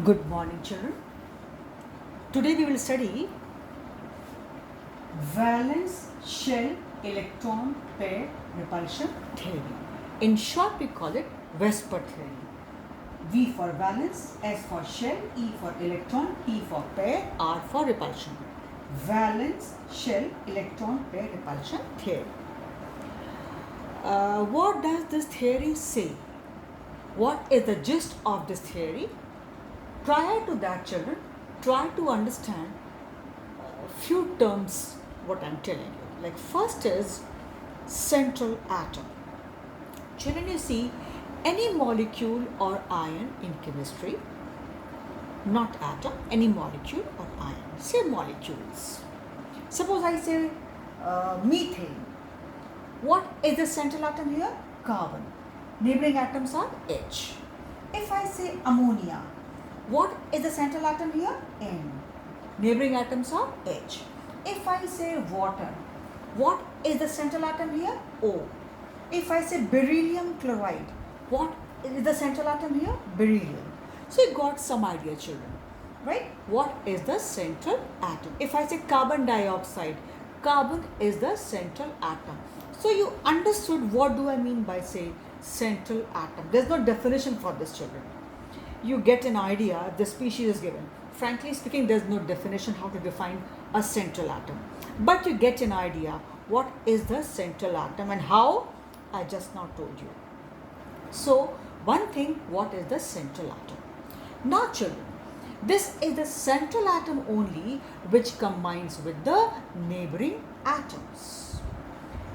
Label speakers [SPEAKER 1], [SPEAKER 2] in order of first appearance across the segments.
[SPEAKER 1] Good morning, children. Today we will study valence shell electron pair repulsion theory. In short, we call it VSEPR theory. V for valence, S for shell, E for electron, P for pair, R for repulsion. Valence shell electron pair repulsion theory. What does this theory say? What is the gist of this theory? Prior to that, children, try to understand a few terms what I'm telling you. Like first is central atom. Children, you see any molecule or ion in chemistry, not atom, any molecule or ion. Say molecules. Suppose I say methane. What is the central atom here? Carbon. Neighboring atoms are H. If I say ammonia, what is the central atom here? N. Neighboring atoms are H. If I say water, what is the central atom here? O. If I say beryllium chloride, what is the central atom here? Beryllium. So you got some idea, children, right? What is the central atom? If I say carbon dioxide, carbon is the central atom. So you understood what do I mean by say central atom. There's no definition for this, children. You get an idea, the species is given. Frankly speaking, there's no definition how to define a central atom. But you get an idea what is the central atom and how, I just now told you. So, one thing, what is the central atom? Now children, this is the central atom only which combines with the neighboring atoms.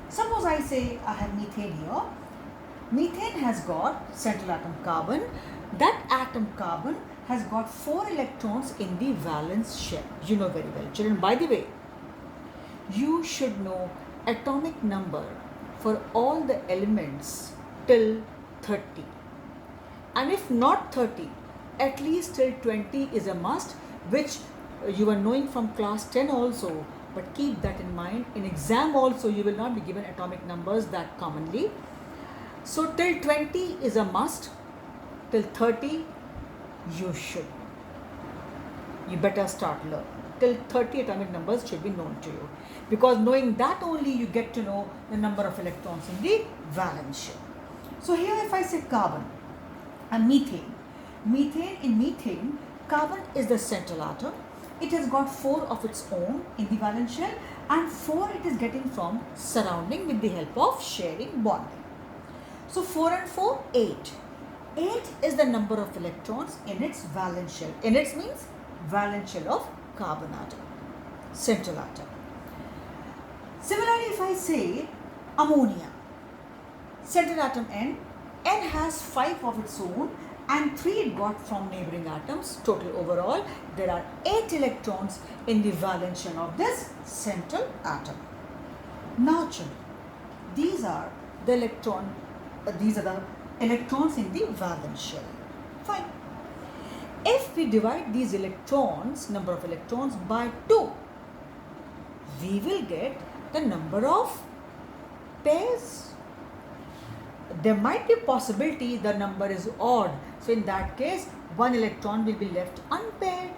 [SPEAKER 1] Suppose I say I have methane here. Methane has got central atom carbon. That atom carbon has got 4 electrons in the valence shell. You know very well, children. By the way, you should know atomic number for all the elements till 30. And if not 30, at least till 20 is a must, which you are knowing from class 10 also. But keep that in mind. In exam also, you will not be given atomic numbers that commonly. So till 20 is a must. Till 30, you should. You better start learning. Till 30 atomic numbers should be known to you. Because knowing that only you get to know the number of electrons in the valence shell. So here if I say carbon and methane. In methane, carbon is the central atom. It has got 4 of its own in the valence shell and 4 it is getting from surrounding with the help of sharing bonding. So 4 and 4, 8. 8 is the number of electrons in its valence shell. In its means valence shell of carbon atom, central atom. Similarly, if I say ammonia, central atom N has 5 of its own and 3 it got from neighboring atoms. Total overall, there are 8 electrons in the valence shell of this central atom. Now, children, these are the electrons in the valence shell. Fine. If we divide these electrons, number of electrons by 2, we will get the number of pairs. There might be a possibility the number is odd. So in that case, 1 electron will be left unpaired.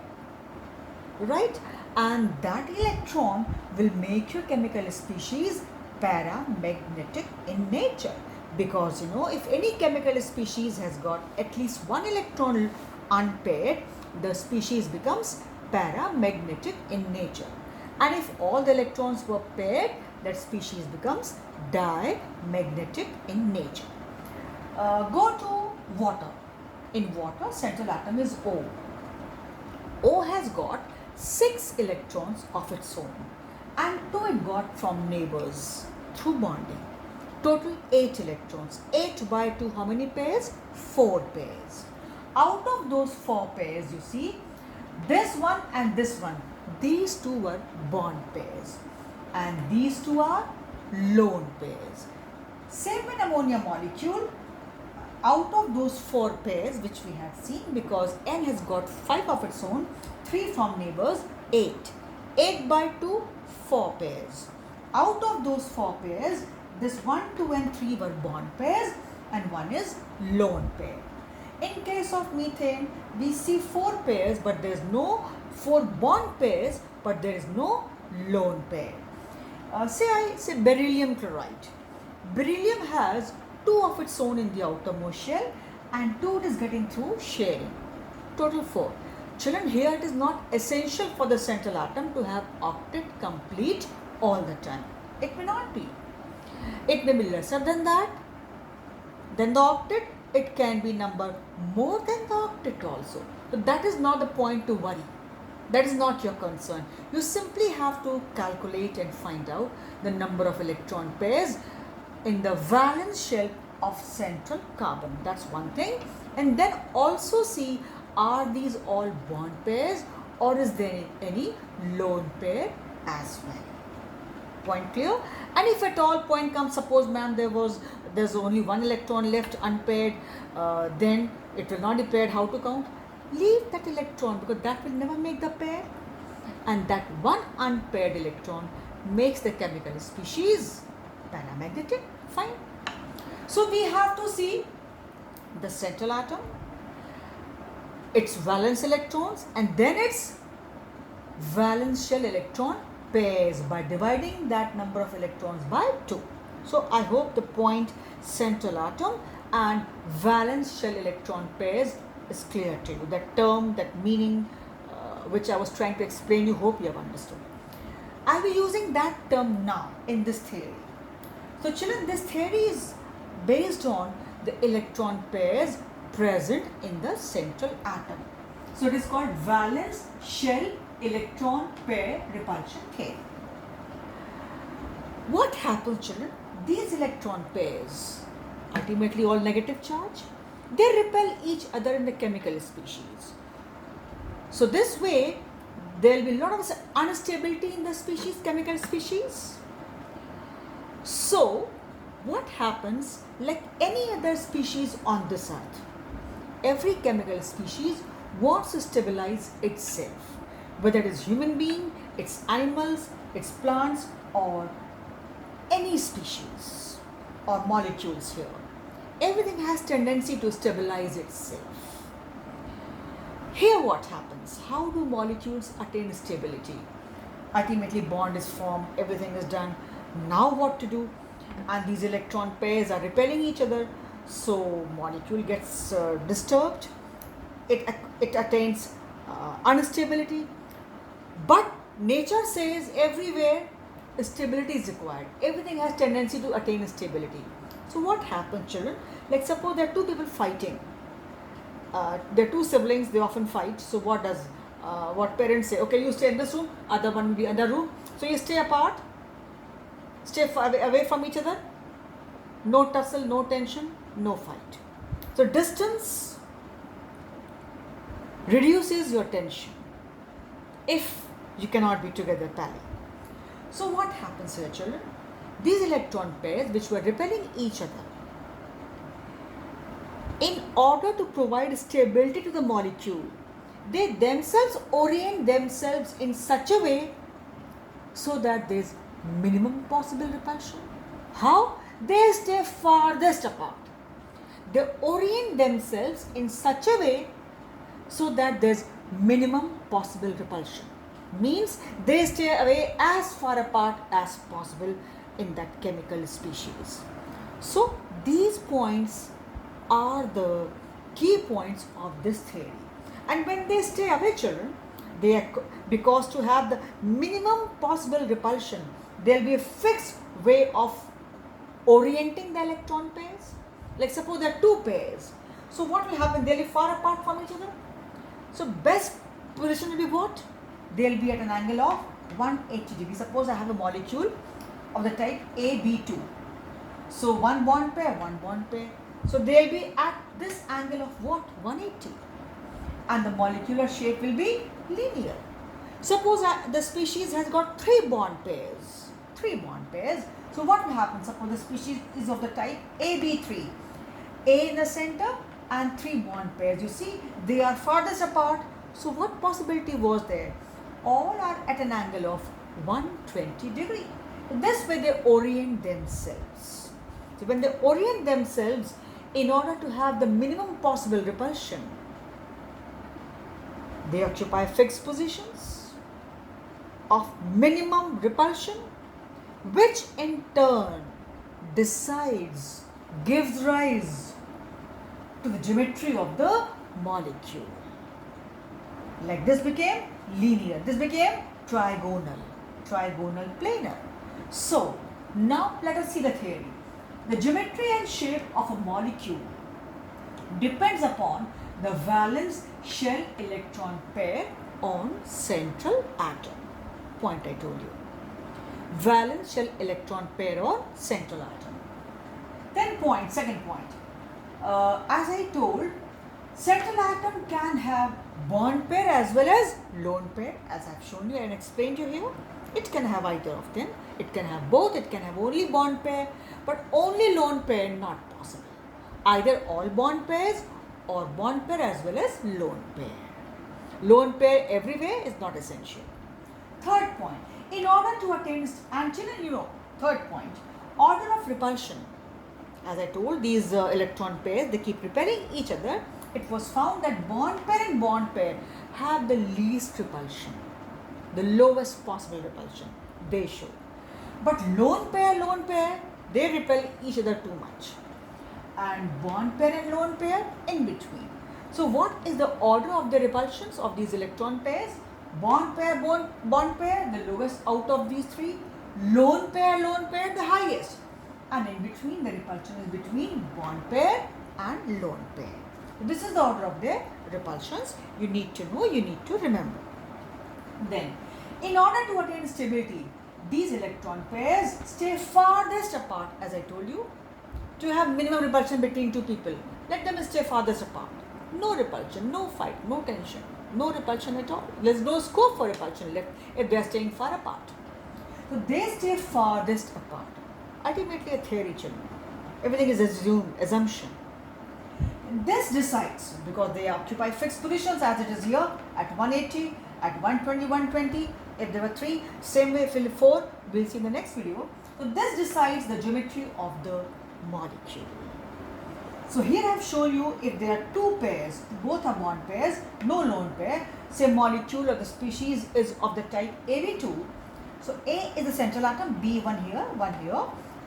[SPEAKER 1] Right? And that electron will make your chemical species paramagnetic in nature. Because if any chemical species has got at least 1 electron unpaired, the species becomes paramagnetic in nature. And if all the electrons were paired, that species becomes diamagnetic in nature. Go to water. In water, central atom is O. O has got 6 electrons of its own and 2 it got from neighbors through bonding. Total 8 electrons. 8 by 2, how many pairs? 4 pairs. Out of those 4 pairs, you see, this one and this one, these two were bond pairs. And these two are lone pairs. Same in ammonia molecule. Out of those 4 pairs, which we had seen, because N has got 5 of its own, 3 from neighbors, 8. 8 by 2, 4 pairs. Out of those 4 pairs, this 1, 2 and 3 were bond pairs and 1 is lone pair. In case of methane, we see 4 pairs, but there is no 4 bond pairs, but there is no lone pair. Say beryllium chloride. Beryllium has 2 of its own in the outermost shell and 2 it is getting through sharing. Total 4. Children, here it is not essential for the central atom to have octet complete all the time. It may not be. It may be lesser than that, than the octet. It can be number more than the octet also. But that is not the point to worry. That is not your concern. You simply have to calculate and find out the number of electron pairs in the valence shell of central carbon. That's one thing. And then also see, are these all bond pairs or is there any lone pair as well? Point clear? And if at all point comes, suppose ma'am there's only 1 electron left unpaired, then it will not be paired. How to count? Leave that electron because that will never make the pair, and that one unpaired electron makes the chemical species paramagnetic. Fine. So we have to see the central atom, its valence electrons, and then its valence shell electron pairs by dividing that number of electrons by 2. So I hope the point central atom and valence shell electron pairs is clear to you. That term, that meaning which I was trying to explain, you hope you have understood. I will be using that term now in this theory. So children, this theory is based on the electron pairs present in the central atom. So it is called valence shell electron pair repulsion theory. What happens, children? These electron pairs, ultimately all negative charge, they repel each other in the chemical species. So this way, there will be a lot of instability in the species, chemical species. So what happens, like any other species on this earth, every chemical species wants to stabilize itself, whether it is human being, it's animals, it's plants, or any species or molecules here. Everything has tendency to stabilize itself. Here what happens? How do molecules attain stability? Ultimately bond is formed, everything is done. Now what to do? And these electron pairs are repelling each other. So molecule gets disturbed. It attains instability. But nature says everywhere stability is required. Everything has tendency to attain stability. So what happens, children? Like suppose there are 2 people fighting. There are 2 siblings, they often fight. So what parents say? Okay, you stay in this room, other one will be in the room. So you stay apart, stay away from each other. No tussle, no tension, no fight. So distance reduces your tension if you cannot be together pally. So what happens here, children? These electron pairs which were repelling each other, in order to provide stability to the molecule, they themselves orient themselves in such a way so that there is minimum possible repulsion. How? They stay farthest apart. They orient themselves in such a way so that there is minimum possible repulsion. Means they stay away as far apart as possible in that chemical species. So these points are the key points of this theory. And when they stay away, children, they are, because to have the minimum possible repulsion, there will be a fixed way of orienting the electron pairs. Like suppose there are 2 pairs. So what will happen? They will be far apart from each other. So best position will be what? They will be at an angle of 180 degrees. Suppose I have a molecule of the type AB2. So one bond pair. So they will be at this angle of what? 180. And the molecular shape will be linear. Suppose the species has got 3 bond pairs. So what will happen? Suppose the species is of the type AB3. A in the center and 3 bond pairs. You see, they are farthest apart. So what possibility was there? All are at an angle of 120 degree. This way they orient themselves. So when they orient themselves in order to have the minimum possible repulsion, they occupy fixed positions of minimum repulsion, which in turn gives rise to the geometry of the molecule. Like this became linear, this became trigonal planar. So now let us see the theory. The geometry and shape of a molecule depends upon the valence shell electron pair on central atom. Point I told you. Valence shell electron pair on central atom. Then second point. As I told, central atom can have bond pair as well as lone pair, as I have shown you and explained you here. It can have either of them. It can have both. It can have only bond pair, but only lone pair not possible. Either all bond pairs or bond pair as well as lone pair. Lone pair everywhere is not essential. Third point. In order to attain, third point, order of repulsion. As I told, these electron pairs, they keep repelling each other. It was found that bond pair and bond pair have the least repulsion, the lowest possible repulsion they show. But lone pair, they repel each other too much. And bond pair and lone pair in between. So what is the order of the repulsions of these electron pairs? Bond pair, the lowest out of these three. Lone pair, the highest. And in between, the repulsion is between bond pair and lone pair. This is the order of their repulsions. You need to know, you need to remember. Then, in order to attain stability, these electron pairs stay farthest apart, as I told you. To have minimum repulsion between two people, let them stay farthest apart. No repulsion, no fight, no tension, no repulsion at all. There is no scope for repulsion left if they are staying far apart. So they stay farthest apart. Ultimately a theory, children. Everything is assumption. And this decides, because they occupy fixed positions as it is here at 180, at 120, 120. If there were 3, same way if 4, we'll see in the next video. So this decides the geometry of the molecule. So here I have shown you if there are 2 pairs, both are bond pairs, no lone pair, say molecule or the species is of the type AB2. So A is the central atom, B one here,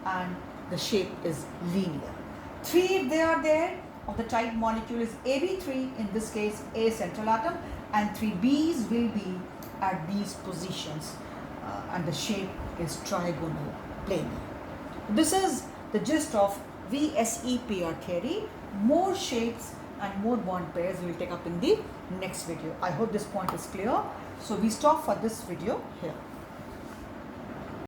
[SPEAKER 1] and the shape is linear. 3 if they are there of the type molecule is AB3, in this case A central atom, and 3 B's will be at these positions and the shape is trigonal planar. This is the gist of VSEPR theory. More shapes and more bond pairs we will take up in the next video. I hope this point is clear. So we stop for this video here.